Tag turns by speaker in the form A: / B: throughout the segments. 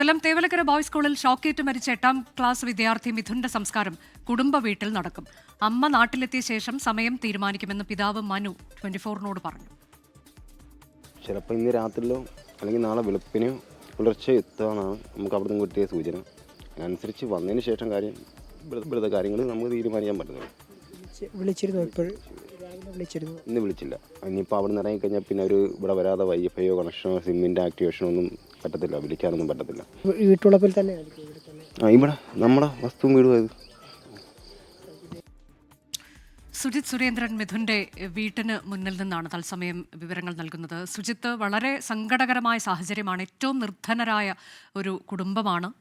A: കൊല്ലം Thevalakkara boys സ്കൂളിൽ ഷോക്കേറ്റ് മരിച്ച 8ാം ക്ലാസ് വിദ്യാർത്ഥി മിഥുന്റെ സംസ്കാരം കുടുംബ വീട്ടിൽ നടക്കും. അമ്മ നാട്ടിലെത്തിയ ശേഷം സമയം തീരുമാനിക്കുമെന്ന് പിതാവ് മനു 24നോട് പറഞ്ഞു.
B: ചിലപ്പോൾ ഇന്ന് രാത്രിയിലോ അല്ലെങ്കിൽ നാളെ വെളുപ്പിനോ പുലർച്ചെ എത്താനാണ് നമുക്ക് അവിടെ നിന്ന് കിട്ടിയ സൂചന. അതിനനുസരിച്ച് വന്നതിന് ശേഷം ഇവിടുത്തെ കാര്യങ്ങൾ നമുക്ക് തീരുമാനിക്കാൻ പറ്റുന്നത്. ഇന്ന് വിളിച്ചില്ല. ഇനിയിപ്പോൾ അവിടെ നിന്ന് ഇറങ്ങിക്കഴിഞ്ഞാൽ പിന്നെ ഒരു ഇവിടെ വരാതെ വൈഫൈയോ കണക്ഷനോ സിമ്മിൻ്റെ ആക്ടിവേഷനോ ഒന്നും പറ്റത്തില്ല, വിളിക്കാനൊന്നും പറ്റത്തില്ല.
C: വീട്ടുളപ്പിൽ തന്നെ
B: ഇവിടെ നമ്മുടെ വസ്തുവും വീടും അത്.
A: സുജിത് സുരേന്ദ്രൻ മിഥുന്റെ വീട്ടിന് മുന്നിൽ നിന്നാണ് തത്സമയം വിവരങ്ങൾ നൽകുന്നത്. സുജിത്ത്, വളരെ സങ്കടകരമായ സാഹചര്യമാണ്. ഏറ്റവും നിർധനരായ ഒരു കുടുംബമാണ്.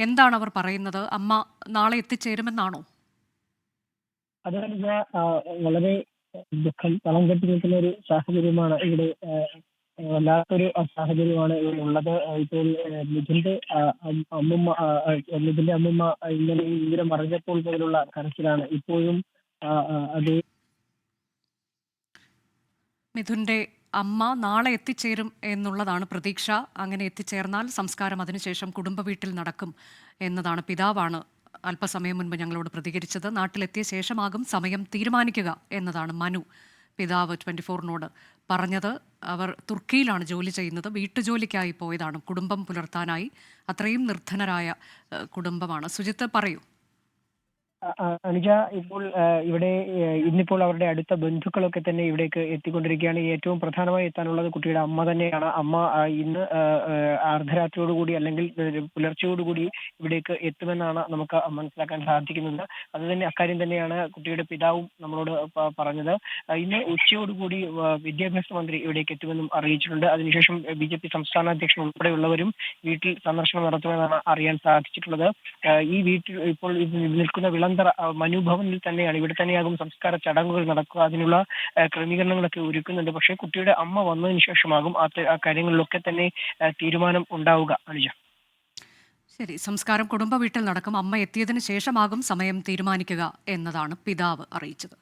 A: എന്താണ് അവർ പറയുന്നത്? അമ്മ നാളെ എത്തിച്ചേരുമെന്നാണോ?
C: അതുകൊണ്ട് വളരെ ദുഃഖം തളം കെട്ടി നിൽക്കുന്ന ഒരു സാഹചര്യമാണ് ഇവിടെ. വല്ലാത്തൊരു സാഹചര്യമാണ് ഇവിടെ ഉള്ളത്. ഇപ്പോൾ മിഥുന്റെ അമ്മൂമ്മ ഇന്നലെ ഈ വിവരം അറിഞ്ഞപ്പോൾ മുതലുള്ള കരച്ചിലാണ് ഇപ്പോഴും. അത്
A: മിഥുന്റെ അമ്മ നാളെ എത്തിച്ചേരും എന്നുള്ളതാണ് പ്രതീക്ഷ. അങ്ങനെ എത്തിച്ചേർന്നാൽ സംസ്കാരം അതിനുശേഷം കുടുംബ വീട്ടിൽ നടക്കും എന്നതാണ് പിതാവാണ് അല്പസമയം മുൻപ് ഞങ്ങളോട് പ്രതികരിച്ചത്. നാട്ടിലെത്തിയ ശേഷമാകും സമയം തീരുമാനിക്കുക എന്നതാണ് മനു പിതാവ് 24നോട് പറഞ്ഞത്. അവർ തുർക്കിയിലാണ് ജോലി ചെയ്യുന്നത്. വീട്ടുജോലിക്കായി പോയതാണ്, കുടുംബം പുലർത്താനായി. അത്രയും നിർധനരായ കുടുംബമാണ്. സുജിത്ത്, പറയൂ.
C: അനുജ, ഇപ്പോൾ ഇവിടെ ഇന്നിപ്പോൾ അവരുടെ അടുത്ത ബന്ധുക്കളൊക്കെ തന്നെ ഇവിടേക്ക് എത്തിക്കൊണ്ടിരിക്കുകയാണ്. ഏറ്റവും പ്രധാനമായി എത്താനുള്ളത് കുട്ടിയുടെ അമ്മ തന്നെയാണ്. അമ്മ ഇന്ന് അർദ്ധരാത്രിയോടുകൂടി അല്ലെങ്കിൽ പുലർച്ചയോടുകൂടി ഇവിടേക്ക് എത്തുമെന്നാണ് നമുക്ക് മനസ്സിലാക്കാൻ സാധിക്കുന്നത്. അതുതന്നെ അക്കാര്യം തന്നെയാണ് കുട്ടിയുടെ പിതാവും നമ്മളോട് പറഞ്ഞത്. ഇന്ന് ഉച്ചയോടുകൂടി വിദ്യാഭ്യാസ മന്ത്രി ഇവിടേക്ക് എത്തുമെന്നും അറിയിച്ചിട്ടുണ്ട്. അതിനുശേഷം BJP സംസ്ഥാന അധ്യക്ഷൻ ഉൾപ്പെടെയുള്ളവരും വീട്ടിൽ സന്ദർശനം നടത്തുമെന്നാണ് അറിയാൻ സാധിച്ചിട്ടുള്ളത്. ഈ വീട്ടിൽ ഇപ്പോൾ നിൽക്കുന്ന വിളന്തറ മനുഭവനിൽ തന്നെയാണ്. ഇവിടെ തന്നെയാകും സംസ്കാര ചടങ്ങുകൾ നടക്കുക. അതിനുള്ള ക്രമീകരണങ്ങളൊക്കെ ഒരുക്കുന്നുണ്ട്. പക്ഷേ കുട്ടിയുടെ അമ്മ വന്നതിന് ശേഷമാകും ആ കാര്യങ്ങളിലൊക്കെ തന്നെ തീരുമാനം ഉണ്ടാവുക. അനുജ,
A: ശരി. സംസ്കാരം കുടുംബ വീട്ടിൽ നടക്കും. അമ്മ എത്തിയതിനു ശേഷമാകും സമയം തീരുമാനിക്കുക എന്നതാണ് പിതാവ് അറിയിച്ചത്.